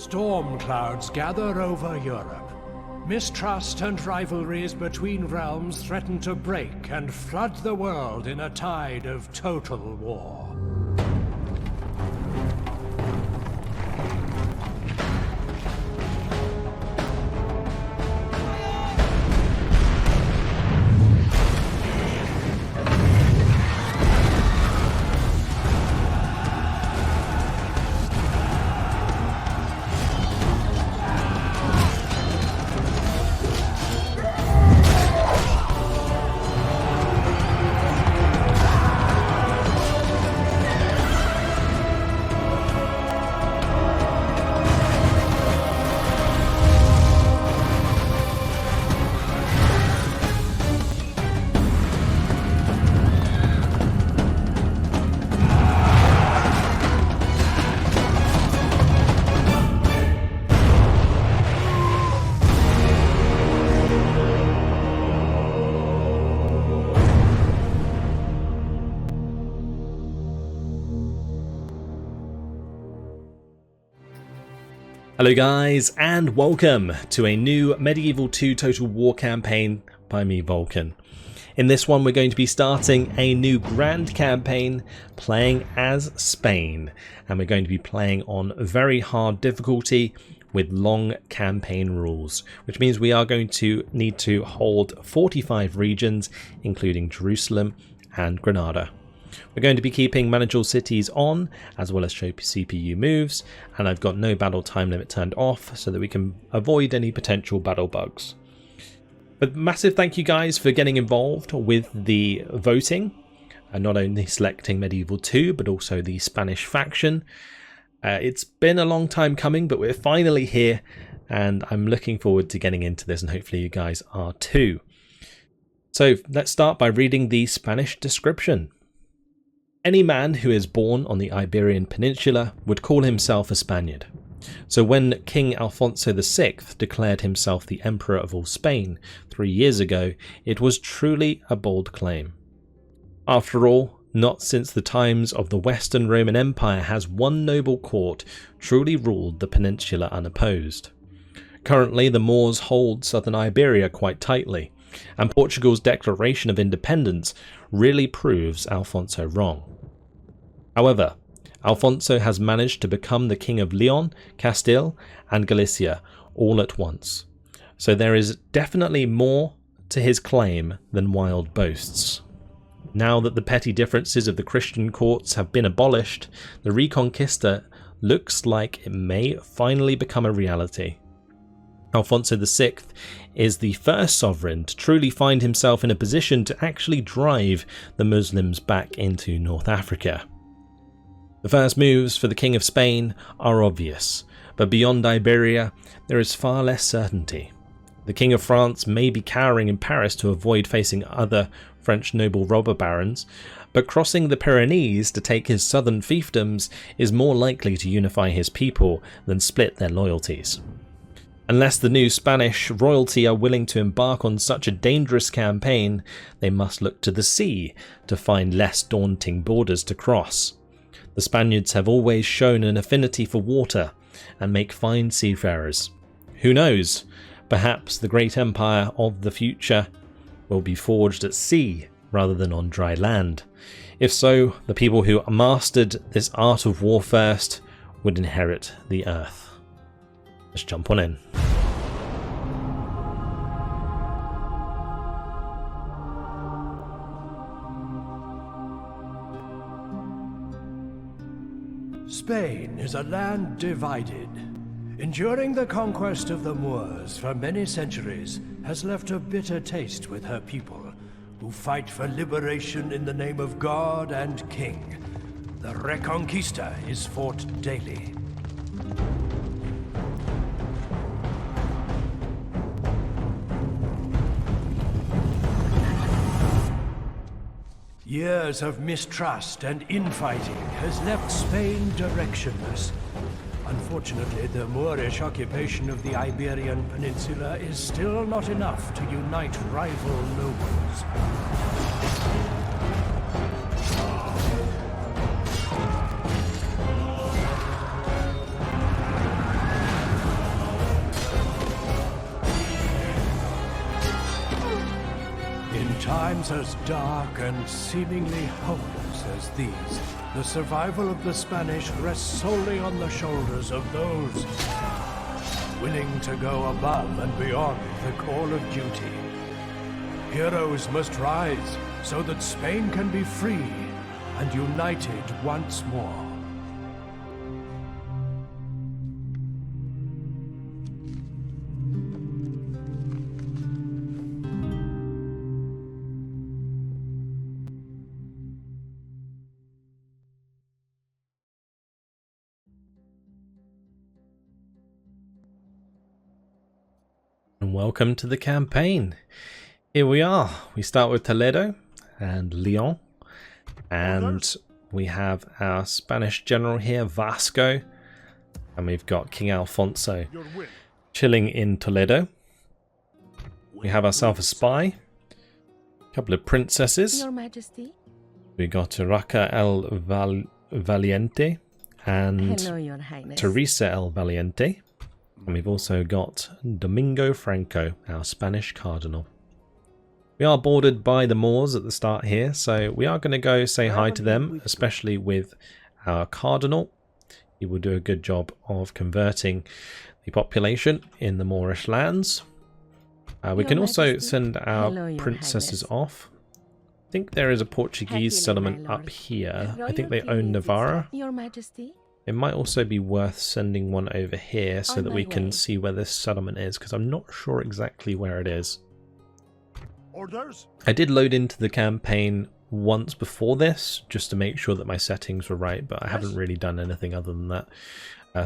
Storm clouds gather over Europe. Mistrust and rivalries between realms threaten to break and flood the world in a tide of total war. Hello guys, and welcome to a new Medieval 2 Total War campaign by me, Vulcan. In this one we're going to be starting a new grand campaign playing as Spain, and we're going to be playing on very hard difficulty with long campaign rules, which means we are going to need to hold 45 regions including Jerusalem and Granada. We're going to be keeping manageable cities on, as well as show CPU moves, and I've got no battle time limit turned off so that we can avoid any potential battle bugs. But massive thank you guys for getting involved with the voting, and not only selecting Medieval 2 but also the Spanish faction. It's been a long time coming, but we're finally here, and I'm looking forward to getting into this, and hopefully you guys are too. So let's start by reading the Spanish description. Any man who is born on the Iberian Peninsula would call himself a Spaniard. So when King Alfonso VI declared himself the Emperor of all Spain 3 years ago, it was truly a bold claim. After all, not since the times of the Western Roman Empire has one noble court truly ruled the peninsula unopposed. Currently, the Moors hold southern Iberia quite tightly, and Portugal's declaration of independence really proves Alfonso wrong. However, Alfonso has managed to become the King of Leon, Castile and Galicia all at once, so there is definitely more to his claim than wild boasts. Now that the petty differences of the Christian courts have been abolished, the Reconquista looks like it may finally become a reality. Alfonso VI is the first sovereign to truly find himself in a position to actually drive the Muslims back into North Africa. The first moves for the King of Spain are obvious, but beyond Iberia there is far less certainty. The King of France may be cowering in Paris to avoid facing other French noble robber barons, but crossing the Pyrenees to take his southern fiefdoms is more likely to unify his people than split their loyalties. Unless the new Spanish royalty are willing to embark on such a dangerous campaign, they must look to the sea to find less daunting borders to cross. The Spaniards have always shown an affinity for water and make fine seafarers. Who knows, perhaps the great empire of the future will be forged at sea rather than on dry land. If so, the people who mastered this art of war first would inherit the earth. Let's jump on in. Spain is a land divided. Enduring the conquest of the Moors for many centuries has left a bitter taste with her people, who fight for liberation in the name of God and King. The Reconquista is fought daily. Years of mistrust and infighting has left Spain directionless. Unfortunately, the Moorish occupation of the Iberian Peninsula is still not enough to unite rival nobles. times as dark and seemingly hopeless as these, the survival of the Spanish rests solely on the shoulders of those willing to go above and beyond the call of duty. Heroes must rise so that Spain can be free and united once more. And welcome to the campaign. Here we are. We start with Toledo and Leon, and we have our Spanish general here, Vasco, and we've got King Alfonso chilling in Toledo. We have ourselves a spy, a couple of princesses. Your Majesty. We got Raka el Valiente and Hello, Your Highness. Teresa el Valiente. And we've also got Domingo Franco, our Spanish cardinal. We are bordered by the Moors at the start here, so we are going to go say hi to them, especially with our cardinal. He will do a good job of converting the population in the Moorish lands. We can also send our princesses off. I think there is a Portuguese settlement up here. I think they own Navarra. Your Majesty. It might also be worth sending one over here so that we can see where this settlement is, because I'm not sure exactly where it is. Orders? I did load into the campaign once before this, just to make sure that my settings were right, but I haven't really done anything other than that.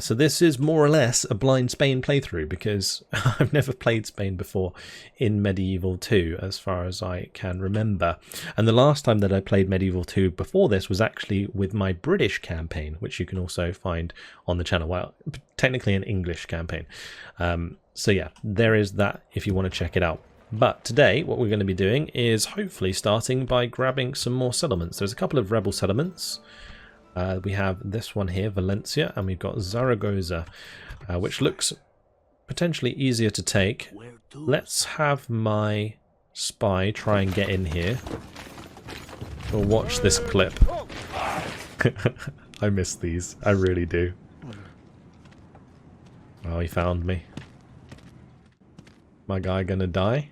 So this is more or less a blind Spain playthrough, because I've never played Spain before in Medieval 2 as far as I can remember. And the last time that I played Medieval 2 before this was actually with my British campaign, which you can also find on the channel. Well, technically an English campaign. So yeah, there is that if you want to check it out. But today what we're going to be doing is hopefully starting by grabbing some more settlements. There's a couple of rebel settlements. We have this one here, Valencia, and we've got Zaragoza, which looks potentially easier to take. Let's have my spy try and get in here. We'll watch this clip. I miss these, I really do. Oh, he found me. My guy gonna die?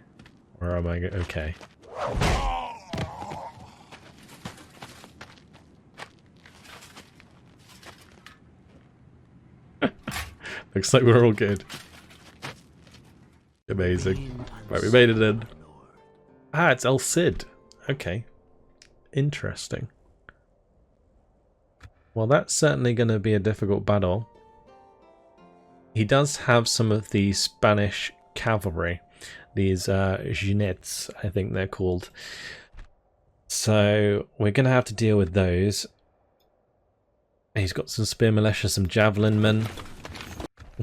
Or am I okay? Looks like we're all good. Amazing. Right, we made it in. Ah, it's El Cid. Okay. Interesting. Well, that's certainly going to be a difficult battle. He does have some of the Spanish cavalry. These jinetes, I think they're called. So we're going to have to deal with those. He's got some spear militia, some javelin men.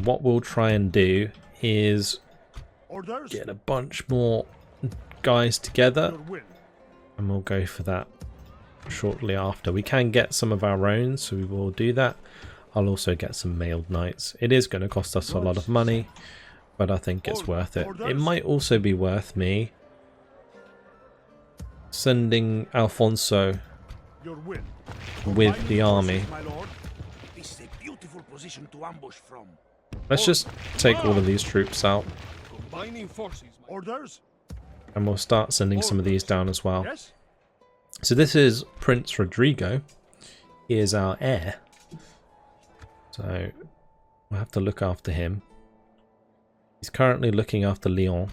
What we'll try and do is get a bunch more guys together, and we'll go for that shortly after. We can get some of our own, so we will do that. I'll also get some mailed knights. It is going to cost us a lot of money, but I think it's worth it. It might also be worth me sending Alfonso with the army. Let's just take all of these troops out, and we'll start sending some of these down as well. So this is Prince Rodrigo. He is our heir, so we'll have to look after him. He's currently looking after Leon.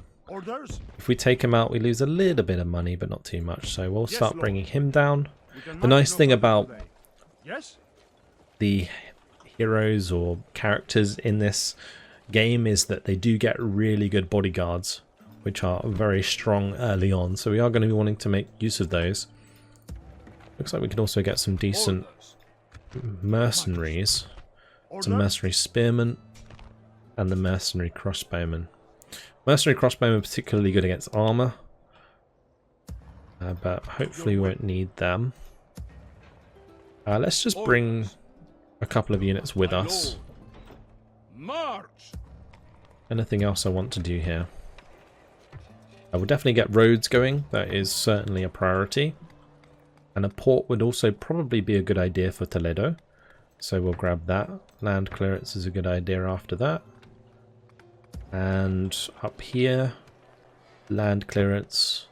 If we take him out, we lose a little bit of money, but not too much, so we'll start bringing him down. The nice thing about the heroes or characters in this game is that they do get really good bodyguards, which are very strong early on, so we are going to be wanting to make use of those. Looks like we can also get some decent mercenaries, some mercenary spearmen and the mercenary crossbowmen. Mercenary crossbowmen are particularly good against armor, but hopefully we won't need them. Let's just bring a couple of units with us. Anything else I want to do here? I will definitely get roads going. That is certainly a priority. And a port would also probably be a good idea for Toledo. So we'll grab that. Land clearance is a good idea after that. And up here, land clearance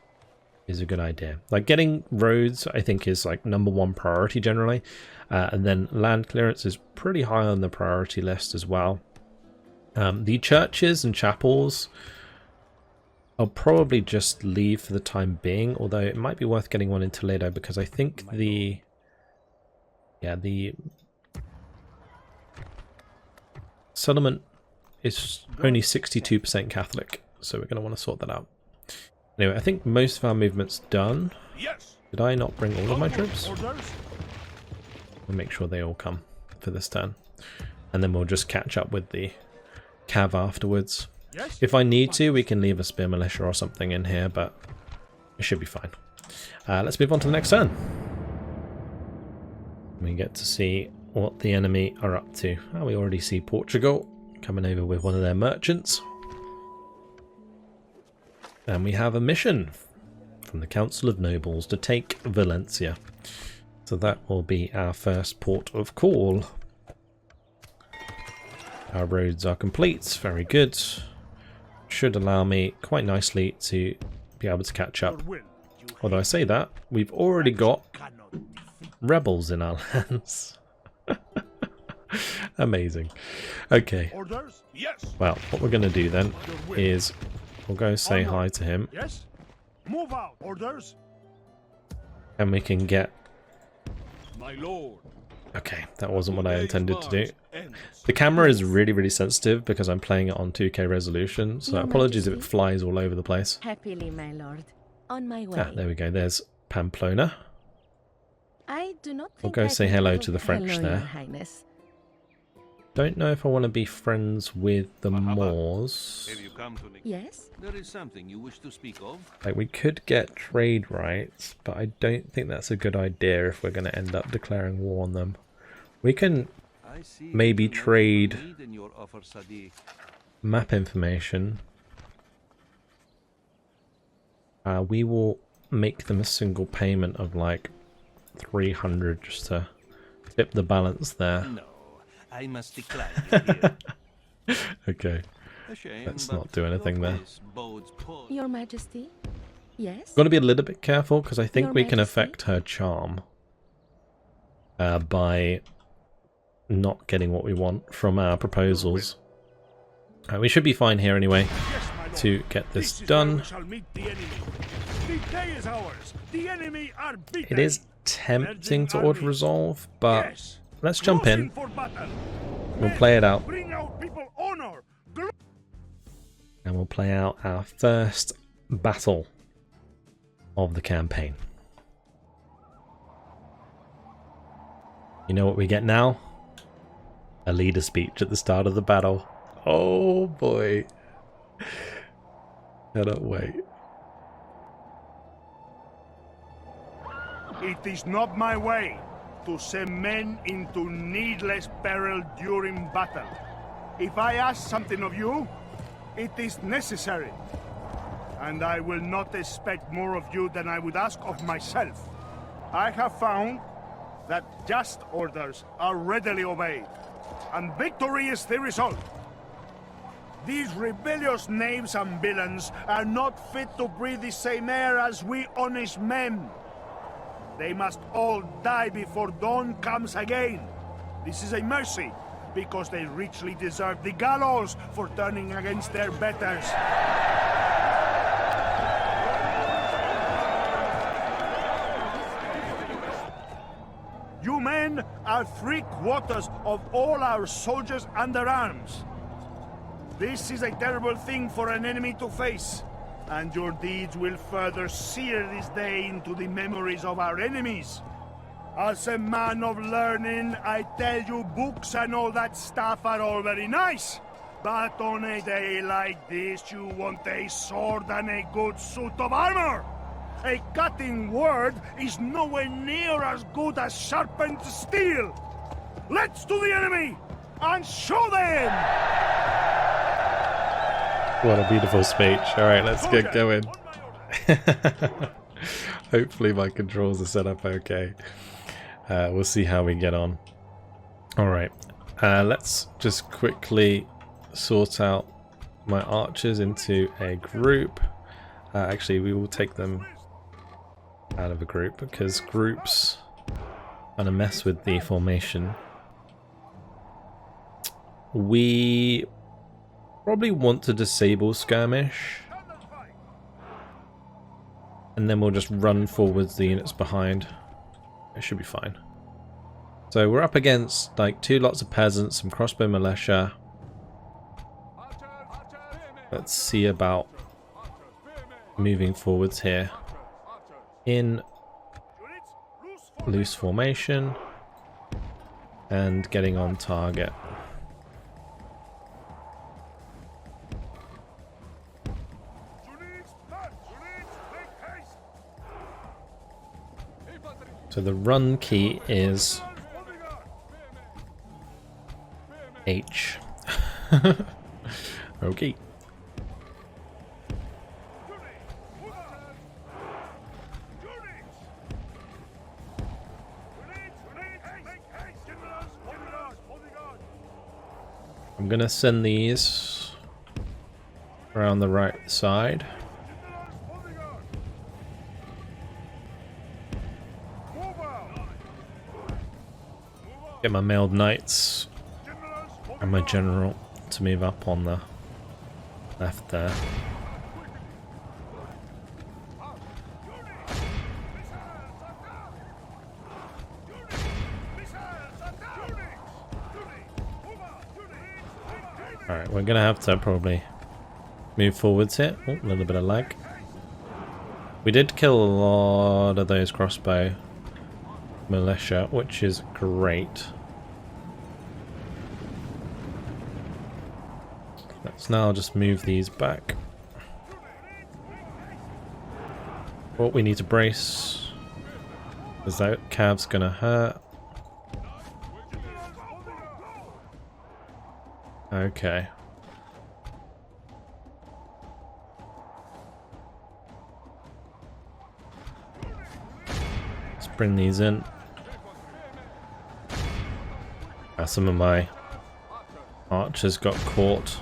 is a good idea. Like getting roads, I think, is like #1 priority generally. And then land clearance is pretty high on the priority list as well. The churches and chapels, I'll probably just leave for the time being, although it might be worth getting one in Toledo because I think the settlement is only 62% Catholic, so we're going to want to sort that out. Anyway, I think most of our movement's done. Did I not bring all of my troops? We'll make sure they all come for this turn. And then we'll just catch up with the cav afterwards. If I need to, we can leave a spear militia or something in here, but it should be fine. Let's move on to the next turn. We get to see what the enemy are up to. Oh, we already see Portugal coming over with one of their merchants. And we have a mission from the Council of Nobles to take Valencia. So that will be our first port of call. Our roads are complete, very good. Should allow me quite nicely to be able to catch up. Although I say that, we've already got rebels in our lands. Amazing. Okay. Well, what we're going to do then is we'll go say hi to him. Move out. Orders. And we can get... My lord. Okay, that wasn't what I intended to do. The camera is really, really sensitive because I'm playing it on 2K resolution, so apologies if it flies all over the place. Happily, my lord. On my way. Ah, there we go. There's Pamplona. I do not think We'll go say hello to the French hello, there. Your Highness. Don't know if I want to be friends with the Moors. Yes? There is something you wish to speak of? Like, we could get trade rights, but I don't think that's a good idea if we're going to end up declaring war on them. We can maybe trade map information. We will make them a single payment of like 300 just to tip the balance there. No, I must decline you here. Okay, let's not do anything there. Your Majesty? Yes? Got to be a little bit careful because I think Your we can Majesty? affect her charm by not getting what we want from our proposals. We should be fine here anyway to get this done. It is tempting to auto resolve, but let's jump in. We'll play it out. And we'll play out our first battle of the campaign. You know what we get now? A leader speech at the start of the battle. Oh boy. Cannot wait. It is not my way to send men into needless peril during battle. If I ask something of you, it is necessary. And I will not expect more of you than I would ask of myself. I have found that just orders are readily obeyed, and victory is the result. These rebellious knaves and villains are not fit to breathe the same air as we honest men. They must all die before dawn comes again. This is a mercy, because they richly deserve the gallows for turning against their betters. You men are 3/4 of all our soldiers under arms. This is a terrible thing for an enemy to face, and your deeds will further sear this day into the memories of our enemies. As a man of learning, I tell you books and all that stuff are all very nice. But on a day like this, you want a sword and a good suit of armor. A cutting word is nowhere near as good as sharpened steel. Let's to the enemy and show them! What a beautiful speech. Alright, let's get going. Hopefully my controls are set up okay. We'll see how we get on. Alright, let's just quickly sort out my archers into a group. Actually, we will take them out of a group because groups kind of mess with the formation. We probably want to disable skirmish, and then we'll just run forwards the units behind. It should be fine. So we're up against like 2 lots of peasants, some crossbow militia. Let's see about moving forwards here in loose formation and getting on target. So the run key is H. Okay. I'm gonna send these around the right side. Get my mailed knights and my general to move up on the left there. Alright, we're gonna have to probably move forwards here. Oh, a little bit of lag. We did kill a lot of those crossbow militia, which is great. Let's now just move these back. Oh, we need to brace, because that cav's gonna hurt. Okay. Let's bring these in. Some of my archers got caught.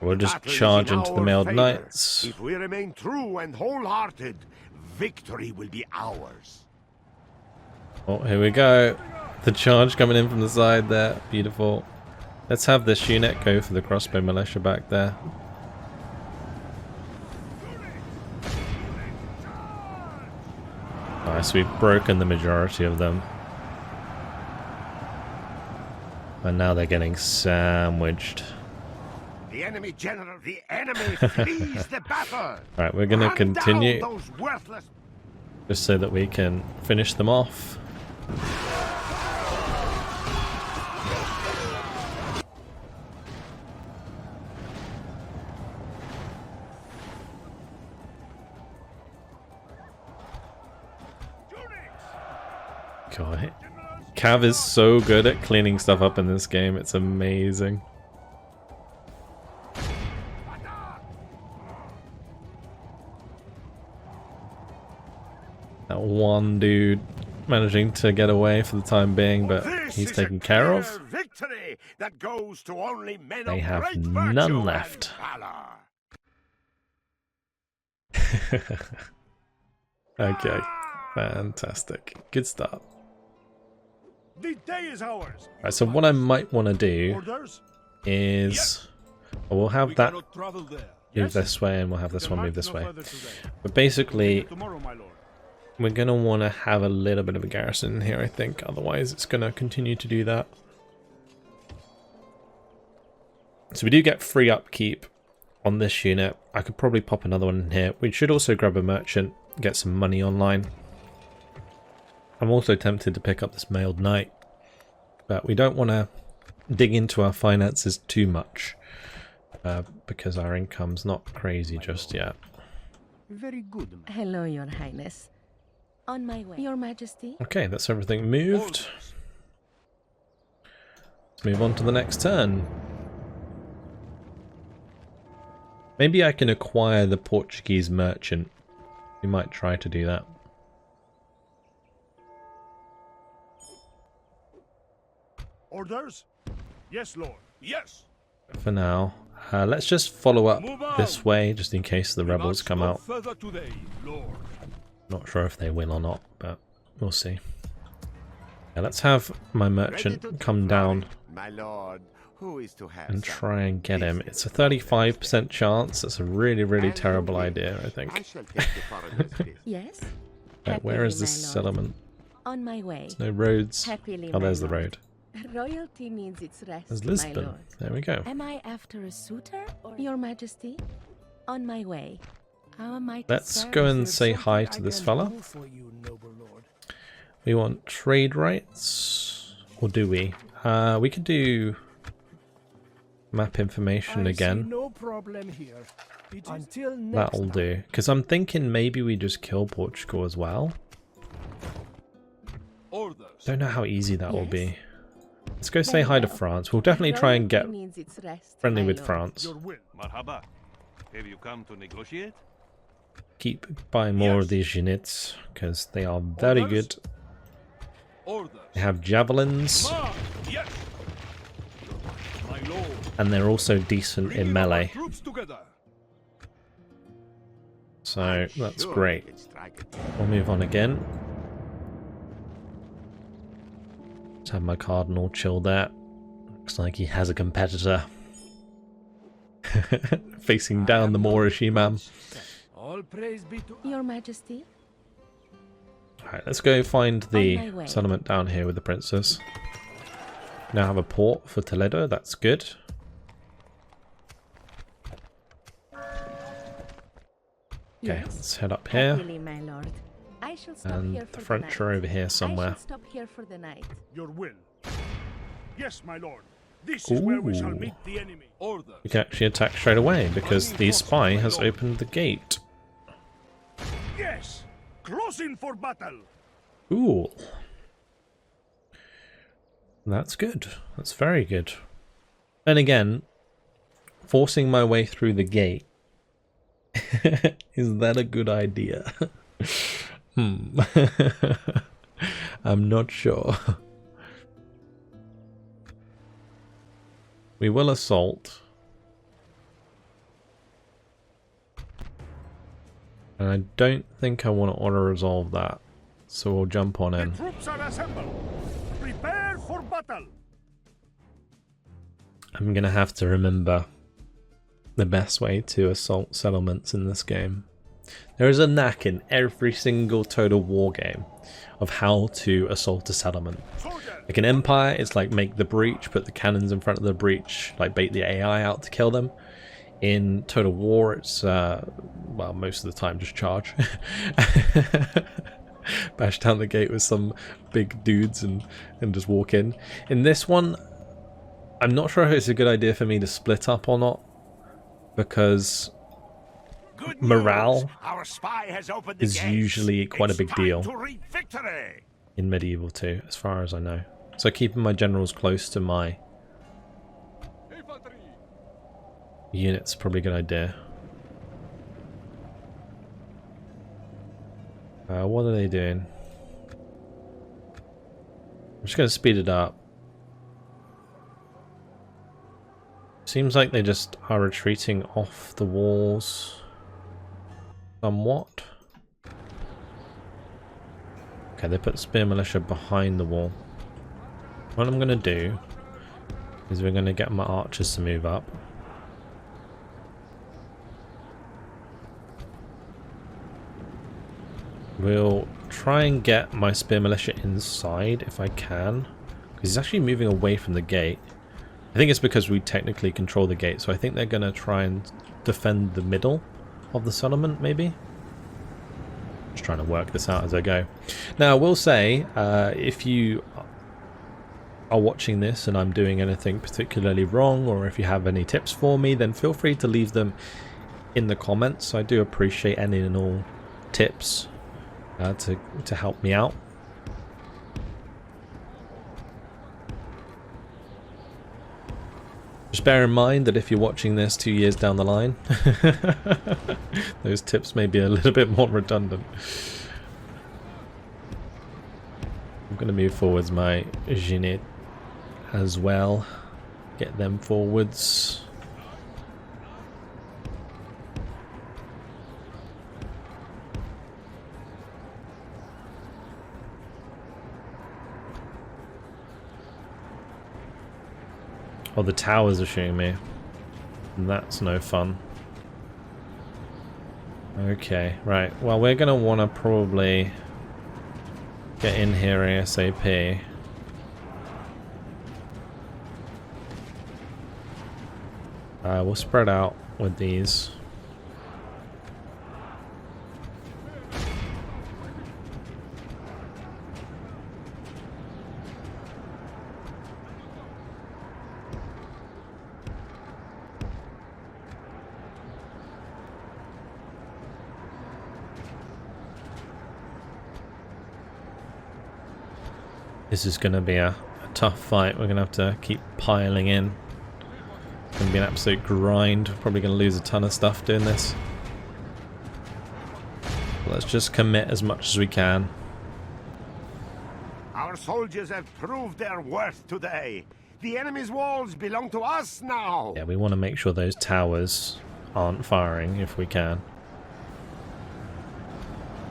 We'll just charge into the mailed knights. If we remain true and wholehearted, victory will be ours. Oh, here we go. The charge coming in from the side there. Beautiful. Let's have this unit go for the crossbow militia back there. Nice, we've broken the majority of them. And now they're getting sandwiched. The enemy general, the enemy flees the battle. Alright, we're gonna continue those worthless... just so that we can finish them off. God, Cav is so good at cleaning stuff up in this game, it's amazing. That one dude managing to get away for the time being, but he's taken care of. Victory that goes to only men They of have great none left. Okay, fantastic. Good start. The day is ours. Right, so what I might want to do Orders? is, well, we'll have that Travel there. move this way, and we'll have this one move this way. Further today. But basically, Tomorrow, my lord. we're going to want to have a little bit of a garrison here, I think. Otherwise, it's going to continue to do that. So we do get free upkeep on this unit. I could probably pop another one in here. We should also grab a merchant, get some money online. I'm also tempted to pick up this mailed knight, but we don't want to dig into our finances too much because our income's not crazy just yet. Very good. Hello, Your Highness. On my way. Your Majesty. Okay, that's everything moved. Let's move on to the next turn. Maybe I can acquire the Portuguese merchant. We might try to do that. Orders? Yes, Lord. Yes. For now, let's just follow up this way, just in case the rebels come out. Further today, Lord. Not sure if they will or not, but we'll see. Yeah, let's have my merchant come down My lord, who is to have and some try and get him. business It's a with us? 35% chance. That's a really, really As you terrible will. idea, I I think. shall take the foreigner's business. Yes. Right, where is Happily, this my lord. settlement? On my way. There's no roads. Happily, Oh, my there's the lord. road. Royalty needs its rest, There's my Lisbon. lord. There we go. Am I after a suitor or Your Majesty? On my way. How am I to Let's serve go and you? say hi to this fella. We want trade rights, or do we? We could do map information again. No problem here. Until next That'll do. Because I'm thinking maybe we just kill Portugal as well. Orders. Don't know how easy that will Yes. be. Let's go say hi to France. We'll definitely try and get Royalty needs its rest, friendly my with lord. France. Your will. Marhaba. Have you come to negotiate? Keep buying more of Yes. these units because they are very Orders? good. Orders. They have javelins Yes. My lord. and they're also decent Bringing in our melee. troops together. So that's Sure, great. we can strike it. We'll move on again. Let's have my cardinal chill there. Looks like he has a competitor. Facing down the Moorish imam. All praise be to Your Majesty. Alright, let's go find On my the way. settlement down here with the princess. Now have a port for Toledo, that's good. Okay, Yes. let's head up here. Happily, my lord. I shall stop And here for the French night. are over here I somewhere. shall stop here for the night. Your will. Yes, my lord. This is where we shall Ooh. meet the enemy. Orders. We can actually attack straight away because the spy has opened the gate. Yes. Closing for battle. Ooh. That's good. That's very good. And again, forcing my way through the gate. Is that a good idea? I'm not sure. We will assault. And I don't think I want to auto-resolve that. So we'll jump on in. The troops are assembled. Prepare for battle. I'm going to have to remember the best way to assault settlements in this game. There is a knack in every single Total War game of how to assault a settlement. Soldiers. Like in Empire, it's like make the breach, put the cannons in front of the breach, like bait the AI out to kill them. In Total War, it's, well, most of the time just charge. Bash down the gate with some big dudes and just walk in. In this one, I'm not sure if it's a good idea for me to split up or not, because Good morale news. Our spy has opened the is gates. usually quite a It's big time deal to reap victory. in Medieval 2, as far as I know. So keeping my generals close to my units is probably a good idea. What are they doing? I'm just going to speed it up. Seems like they just are retreating off the walls somewhat. Okay, they put spear militia behind the wall. What I'm going to do is we're going to get my archers to move up. We'll try and get my spear militia inside if I can, because he's actually moving away from the gate. I think it's because we technically control the gate, so I think they're going to try and defend the middle of the settlement, maybe? Just trying to work this out as I go. Now, I will say, if you are watching this and I'm doing anything particularly wrong, or if you have any tips for me, then feel free to leave them in the comments. I do appreciate any and all tips. to help me out. Just bear in mind that if you're watching this 2 years down the line, those tips may be a little bit more redundant. I'm going to move forwards my Jeanette as well. Get them forwards. Oh, the towers are shooting me. That's no fun. Okay, right. Well, we're going to want to probably get in here ASAP. We'll spread out with these. This is going to be a tough fight. We're going to have to keep piling in. It's going to be an absolute grind. Probably going to lose a ton of stuff doing this. Let's just commit as much as we can. Our soldiers have proved their worth today. The enemy's walls belong to us now. Yeah, we want to make sure those towers aren't firing if we can.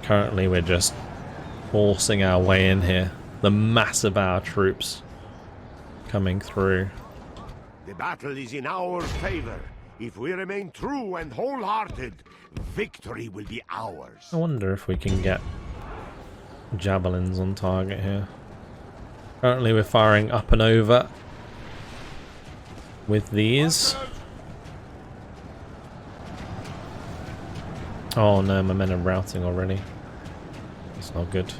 Currently we're just forcing our way in here. The mass of our troops coming through. The battle is in our favor. If we remain true and wholehearted, victory will be ours. I wonder if we can get javelins on target here. Currently we're firing up and over with these. Oh no, my men are routing already. That's not good.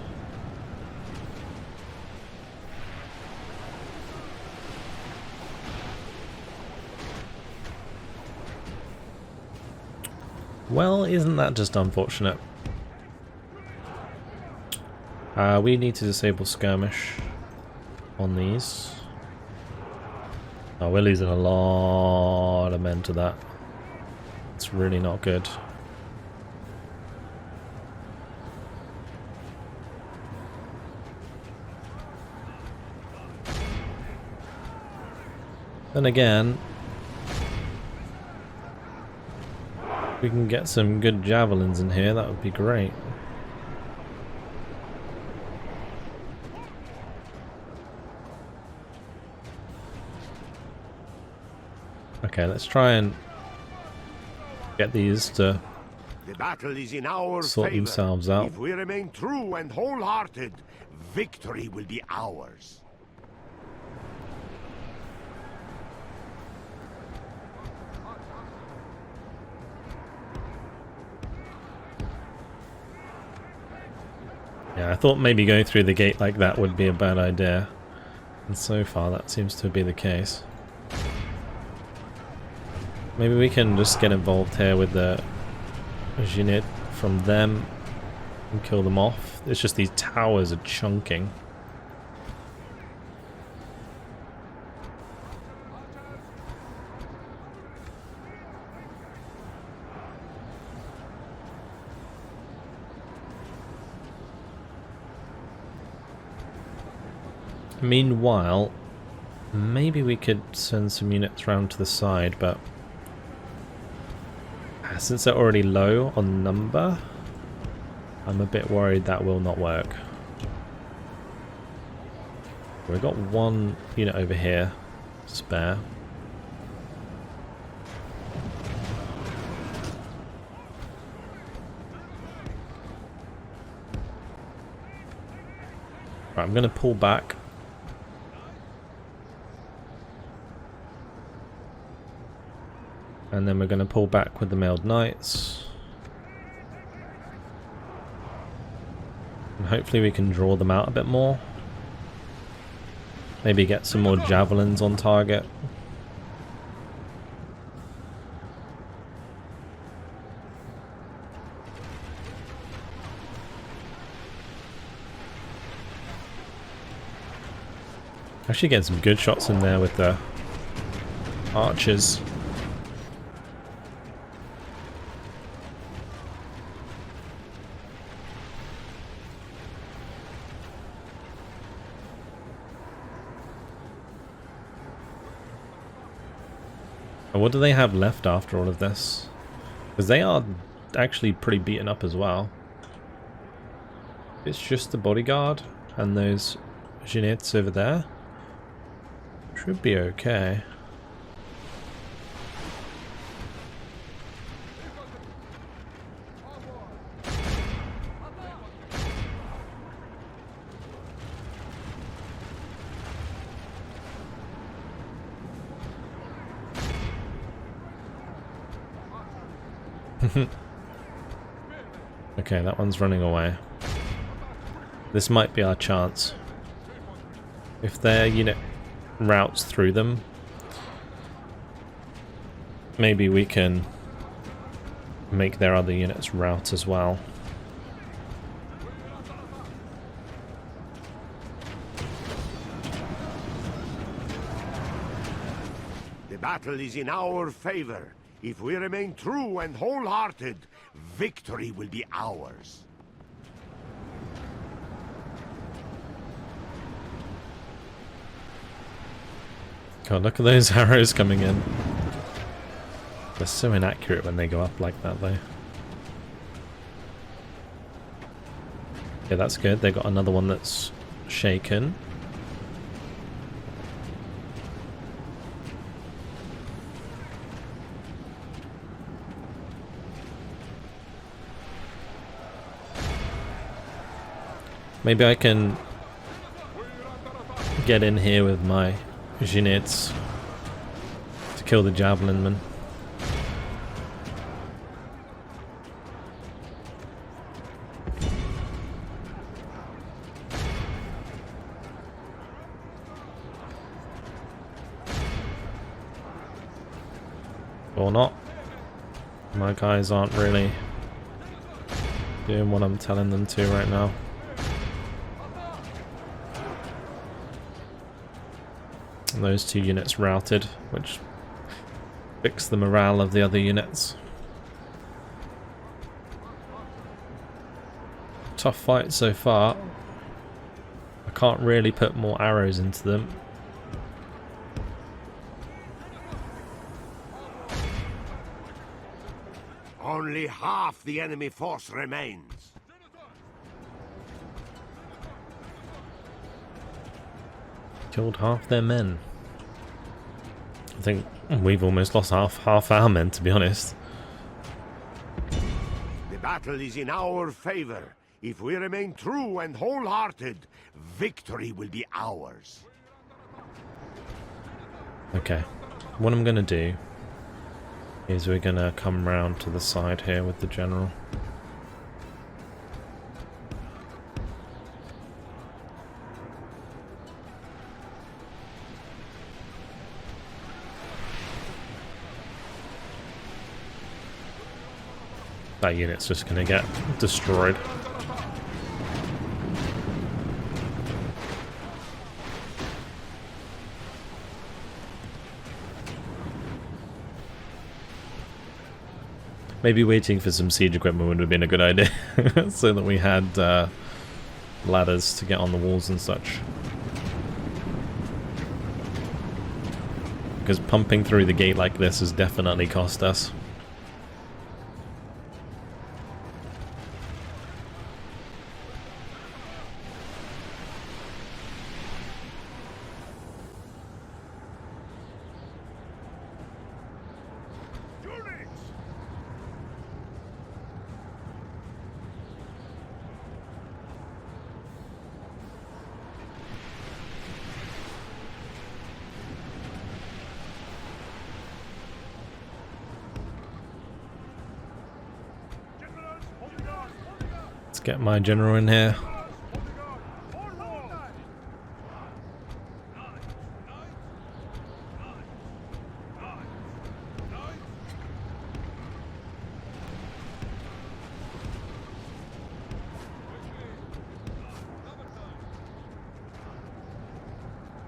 Well, isn't that just unfortunate? We need to disable skirmish on these. Oh, we're losing a lot of men to that. It's really not good. Then again, if we can get some good javelins in here, that would be great. Okay, let's try and get these to The battle is in our sort favor. themselves out. If we remain true and wholehearted, victory will be ours. Yeah, I thought maybe going through the gate like that would be a bad idea. And so far that seems to be the case. Maybe we can just get involved here with the unit from them and kill them off. It's just these towers are chunking. Meanwhile, maybe we could send some units around to the side, but since they're already low on number, I'm a bit worried that will not work. We've got one unit over here spare. Right, I'm going to pull back. And then we're going to pull back with the mailed knights. And hopefully we can draw them out a bit more. Maybe get some more javelins on target. Actually getting some good shots in there with the archers. And what do they have left after all of this? Because they are actually pretty beaten up as well. It's just the bodyguard and those Jeannettes over there. Should be okay. Okay, that one's running away. This might be our chance. If their unit routes through them, maybe we can make their other units route as well. The battle is in our favor. If we remain true and wholehearted, victory will be ours. God, look at those arrows coming in. They're so inaccurate when they go up like that, though. Yeah, that's good. They got another one that's shaken. Maybe I can get in here with my Jeannettes to kill the javelin men. Or not. My guys aren't really doing what I'm telling them to right now. And those two units routed, which fixed the morale of the other units. Tough fight so far. I can't really put more arrows into them. Only half the enemy force remains. Killed half their men. I think we've almost lost half our men, to be honest. The battle is in our favor. If we remain true and wholehearted, victory will be ours. Okay, what I'm gonna do is we're gonna come round to the side here with the general. That unit's just gonna get destroyed. Maybe waiting for some siege equipment would have been a good idea, so that we had ladders to get on the walls and such. Because pumping through the gate like this has definitely cost us. Let's get my general in here.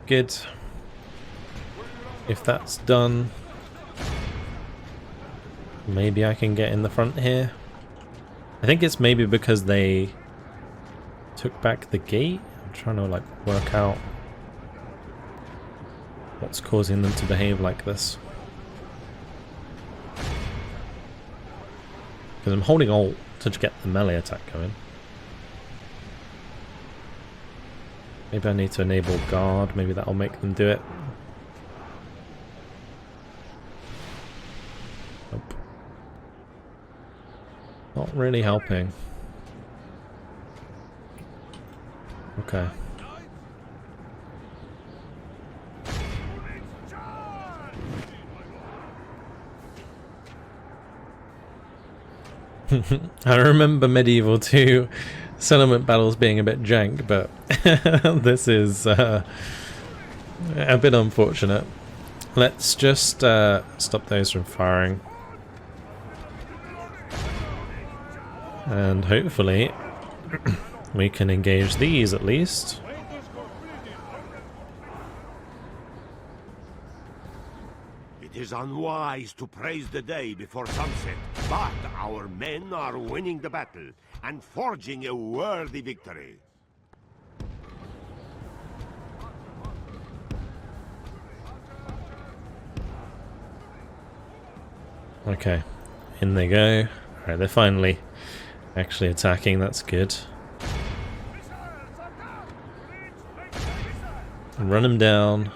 Good. If that's done, maybe I can get in the front here. I think it's maybe because they took back the gate. I'm trying to like work out what's causing them to behave like this. Because I'm holding Alt to get the melee attack going. Maybe I need to enable guard, maybe that'll make them do it. Nope. Not really helping. Okay. I remember Medieval 2 settlement battles being a bit jank, but this is a bit unfortunate. Let's just stop those from firing. And hopefully we can engage these at least. It is unwise to praise the day before sunset, but our men are winning the battle and forging a worthy victory. Okay, in they go. Alright, they're finally actually attacking, that's good. Run them down.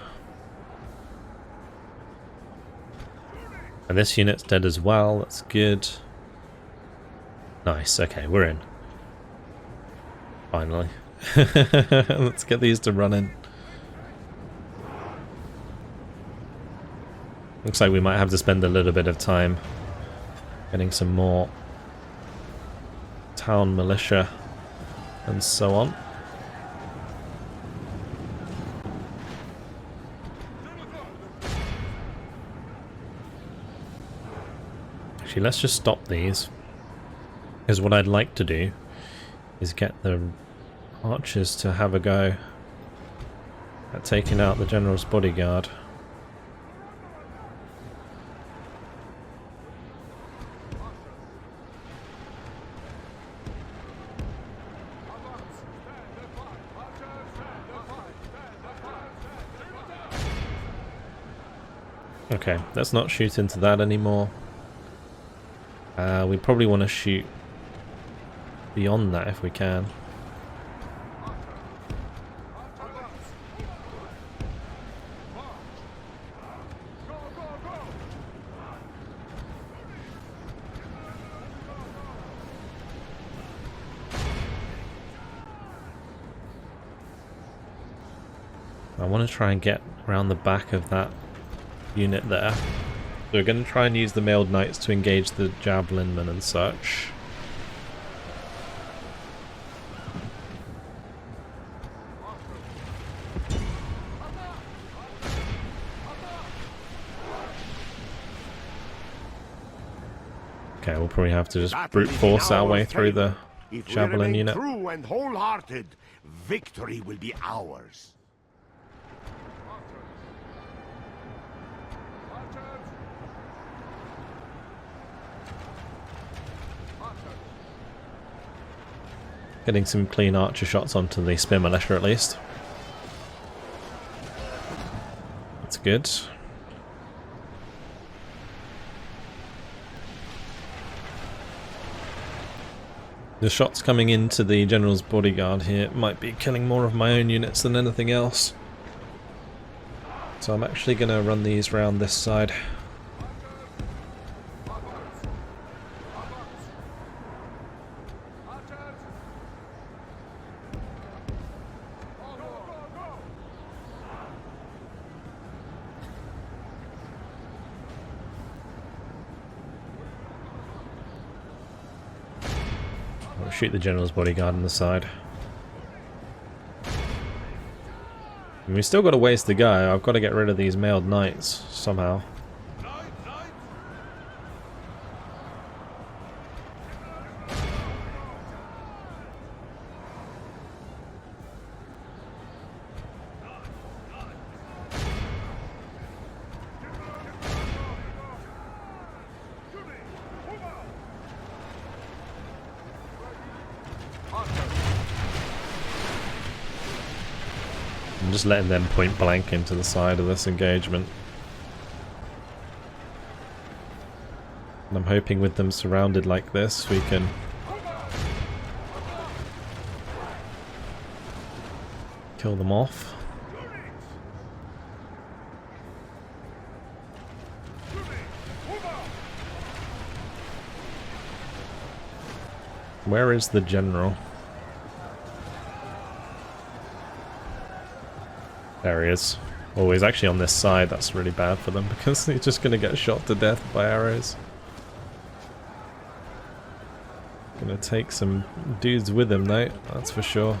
And this unit's dead as well, that's good. Nice, okay, we're in. Finally. Let's get these to run in. Looks like we might have to spend a little bit of time getting some more town militia and so on. Actually, let's just stop these. Because what I'd like to do is get the archers to have a go at taking out the general's bodyguard. Okay, let's not shoot into that anymore. We probably want to shoot beyond that if we can. I want to try and get around the back of that unit there. So we're going to try and use the mailed knights to engage the javelinmen and such. Okay, we'll probably have to just brute force our way through the javelin unit. If we remain true and wholehearted, victory will be ours. Getting some clean archer shots onto the spear militia at least. That's good. The shots coming into the general's bodyguard here might be killing more of my own units than anything else. So I'm actually going to run these round this side. I'll shoot the general's bodyguard on the side. And we've still got a ways to go. I've got to get rid of these mailed knights somehow. just letting them point blank into the side of this engagement. And I'm hoping with them surrounded like this, we can kill them off. Where is the general? There he is. Oh, he's actually on this side. That's really bad for them because he's just going to get shot to death by arrows. Gonna take some dudes with him though, that's for sure.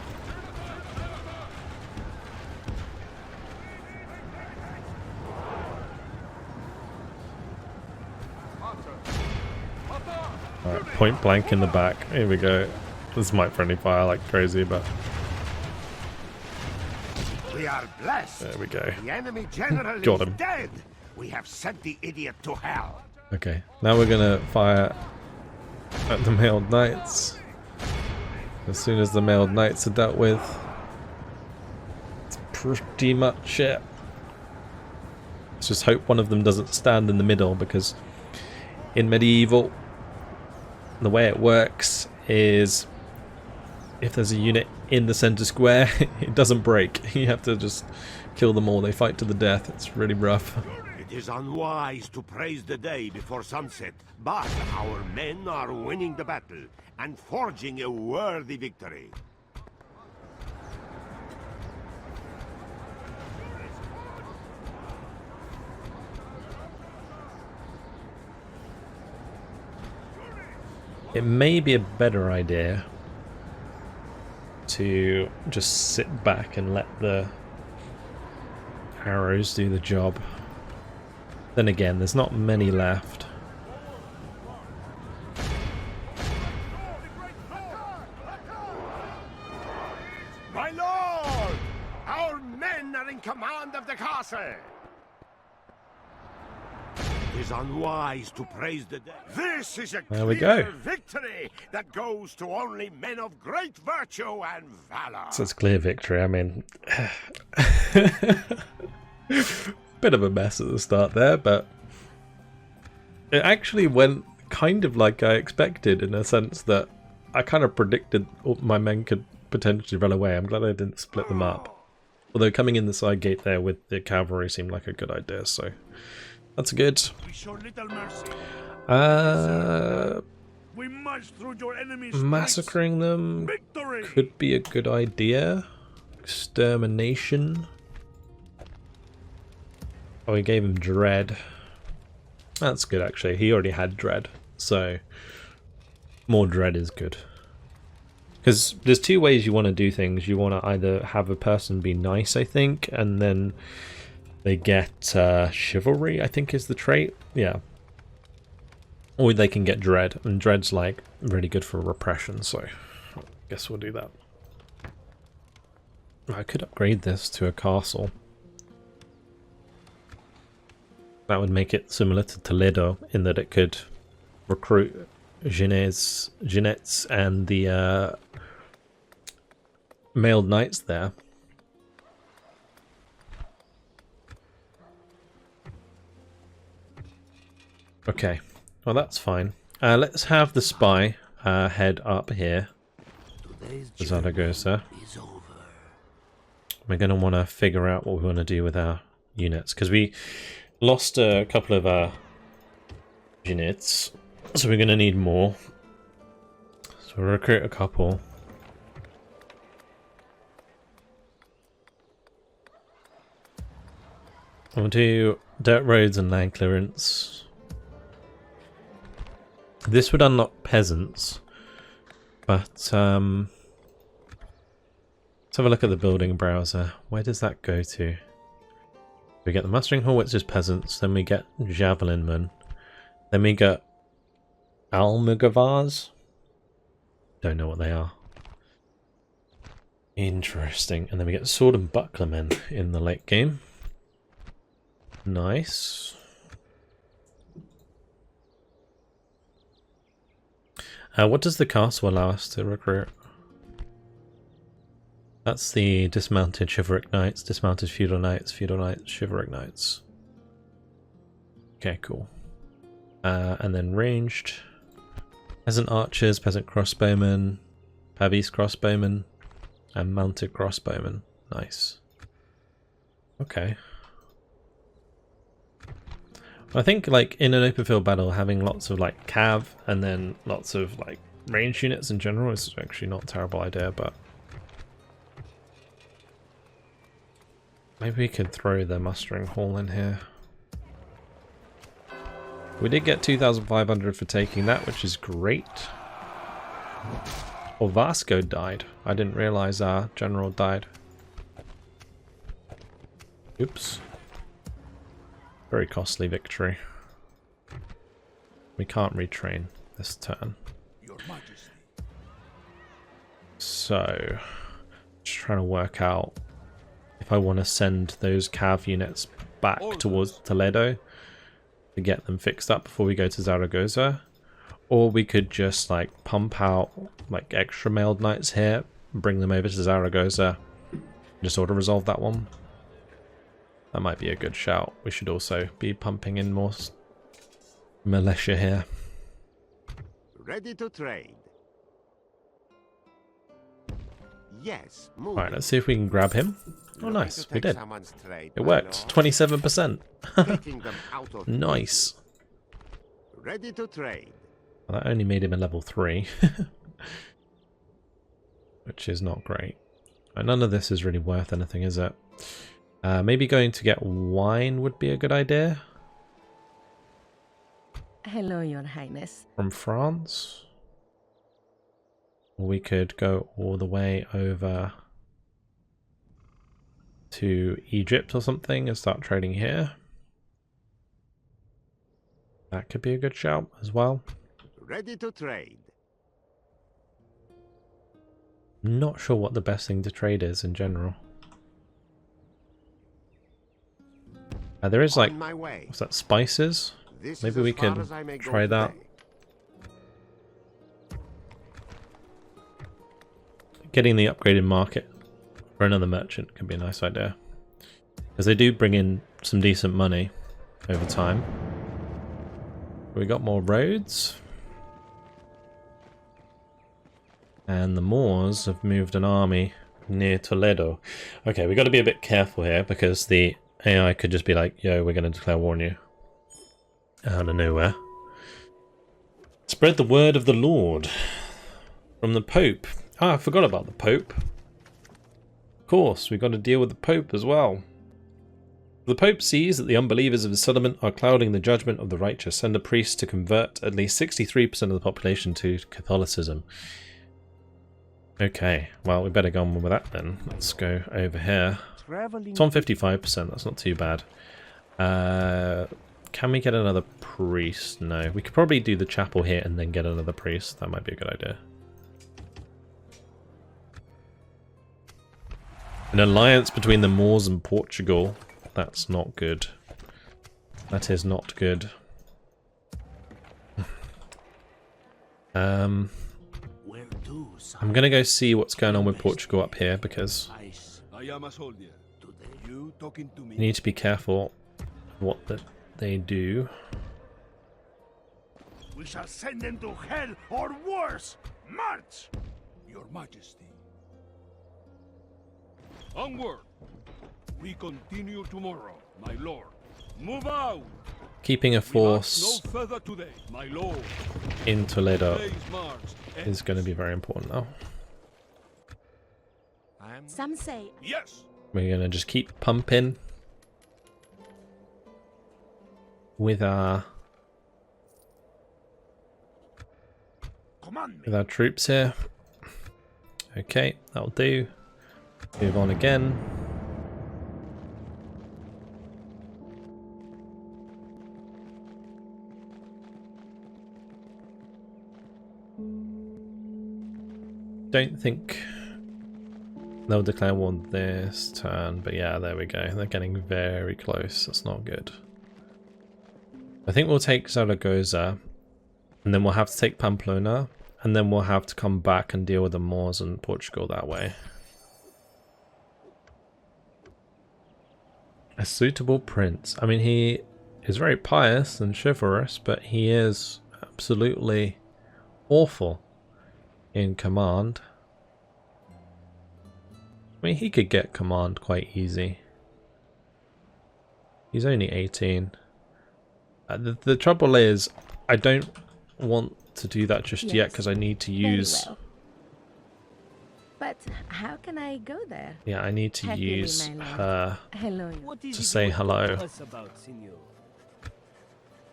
Alright, point blank in the back. Here we go. This might friendly fire like crazy, but We are blessed. there we go. The enemy general Got is him. dead. We have sent the idiot to hell. Okay, now we're gonna fire at the mailed knights. As soon as the mailed knights are dealt with, it's pretty much it. Let's just hope one of them doesn't stand in the middle, because in medieval, the way it works is if there's a unit in the center square, it doesn't break. You have to just kill them all. They fight to the death. It's really rough. It is unwise to praise the day before sunset, but our men are winning the battle and forging a worthy victory. It may be a better idea to just sit back and let the arrows do the job. Then again, there's not many left. My lord! Our men are in command of the castle! It is unwise to praise the day. This is a There we clear go. victory that goes to only men of great virtue and valor. So it's clear victory. I mean, bit of a mess at the start there, but it actually went kind of like I expected, in a sense that I kind of predicted my men could potentially run away. I'm glad I didn't split them up. Although coming in the side gate there with the cavalry seemed like a good idea, so that's good. We show little mercy. We march through your enemy's Massacring them victory. could be a good idea. Extermination. Oh, he gave him dread. That's good, actually. He already had dread, so more dread is good. Because there's two ways you want to do things. You want to either have a person be nice, I think, and then they get chivalry, I think is the trait. Yeah. Or they can get dread, and dread's like really good for repression, so I guess we'll do that. I could upgrade this to a castle. That would make it similar to Toledo in that it could recruit Jeannettes and the mailed knights there. Okay, well that's fine. Let's have the spy head up here. As that goes there. We're going to want to figure out what we want to do with our units, because we lost a couple of our units, so we're going to need more. So we'll recruit a couple. We'll do dirt roads and land clearance. This would unlock peasants, but let's have a look at the building browser. Where does that go to? We get the mustering hall, which is peasants, then we get javelin men, then we get almogavars. Don't know what they are. Interesting. And then we get sword and buckler men in the late game. Nice. What does the castle allow us to recruit? That's the dismounted chivalric knights, dismounted feudal knights, chivalric knights. Okay, cool. And then ranged. Peasant archers, peasant crossbowmen, pavese crossbowmen, and mounted crossbowmen. Nice. Okay. I think like in an open field battle, having lots of like cav and then lots of like range units in general is actually not a terrible idea, but maybe we could throw the mustering hall in here. We did get 2,500 for taking that, which is great. Oh, Vasco died. I didn't realize our general died. Oops. Very costly victory. We can't retrain this turn. So, just trying to work out if I want to send those cav units back towards Toledo to get them fixed up before we go to Zaragoza, or we could just like pump out like extra mailed knights here, bring them over to Zaragoza, just auto resolve that one. That might be a good shout. We should also be pumping in more militia here. Ready to trade. Yes, move. Alright, let's see if we can grab him. Oh nice, we did. It worked. 27%. Nice. Ready to trade. Well, that only made him a level 3. Which is not great. None of this is really worth anything, is it? Maybe going to get wine would be a good idea. Hello, Your Highness. From France. Or we could go all the way over to Egypt or something and start trading here. That could be a good shout as well. Ready to trade. Not sure what the best thing to trade is in general. There is like, what's that, spices? Maybe we can try that. Getting the upgraded market for another merchant could be a nice idea. Because they do bring in some decent money over time. We got more roads. And the Moors have moved an army near Toledo. Okay, we got to be a bit careful here because the AI could just be like, yo, we're going to declare war on you. Out of nowhere. Spread the word of the Lord. From the Pope. Ah, I forgot about the Pope. Of course, we've got to deal with the Pope as well. The Pope sees that the unbelievers of his settlement are clouding the judgment of the righteous. Send a priest to convert at least 63% of the population to Catholicism. Okay, well, we better go on with that then. Let's go over here. It's on 55%, that's not too bad. Can we get another priest? No. We could probably do the chapel here and then get another priest. That might be a good idea. An alliance between the Moors and Portugal. That's not good. That is not good. I'm gonna go see what's going on with Portugal up here because you need to be careful what they do. We shall send them to hell or worse. March, Your Majesty. Onward. We continue tomorrow, my lord. Move out. Keeping a force no further today, my lord. in Toledo is going to be very important now. Some say Yes. We're going to just keep pumping with our troops here. Okay, that'll do. Move on again. Don't think they'll declare war this turn, but yeah, there we go. They're getting very close. That's not good. I think we'll take Zaragoza, and then we'll have to take Pamplona, and then we'll have to come back and deal with the Moors and Portugal that way. A suitable prince. I mean, he is very pious and chivalrous, but he is absolutely awful in command. I mean, he could get command quite easy. He's only 18. The trouble is, I don't want to do that just yet because I need to use... Well. But how can I go there? Yeah, I need to Happily, use my lord. her Hello. to say hello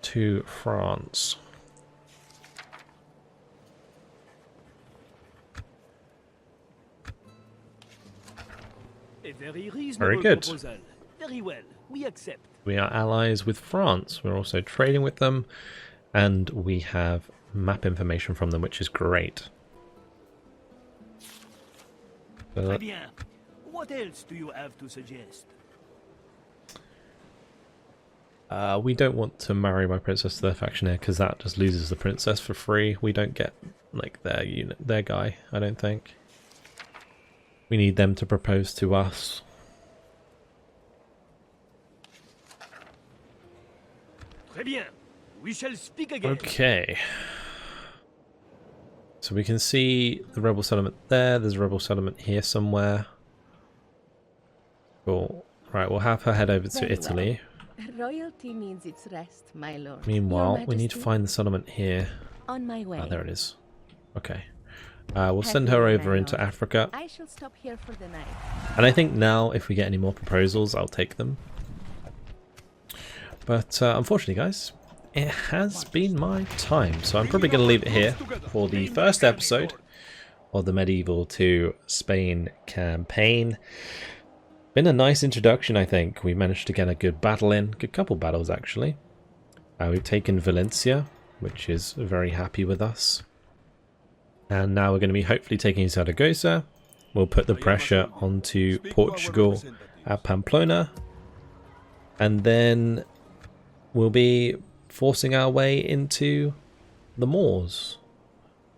to France. Very good. Very well. We accept. We are allies with France. We're also trading with them, and we have map information from them, which is great. Très bien. What else do you have to suggest? We don't want to marry my princess to their factionaire because that just loses the princess for free. We don't get like their guy, I don't think. We need them to propose to us. Très bien. We shall speak again. Okay. So we can see the rebel settlement there. There's a rebel settlement here somewhere. Cool. Right, we'll have her head over to Italy. Royalty needs its rest, my lord. Meanwhile, Your we need to Majesty, find the settlement here. on my way. Ah, there it is. Okay. We'll send her Happily, over my into lord. Africa. I shall stop here for the night. And I think now, if we get any more proposals, I'll take them. But unfortunately, guys, it has been my time. So I'm probably going to leave it here for the first episode of the Medieval to Spain campaign. Been a nice introduction, I think. We managed to get a good battle in. Good couple battles, actually. We've taken Valencia, which is very happy with us. And now we're going to be hopefully taking Zaragoza. We'll put the pressure onto Portugal at Pamplona. And then we'll be forcing our way into the Moors.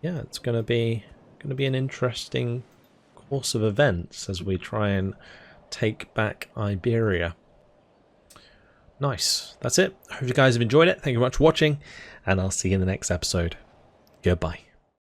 Yeah, it's going to be an interesting course of events as we try and take back Iberia. Nice. That's it. I hope you guys have enjoyed it. Thank you very much for watching, and I'll see you in the next episode. Goodbye.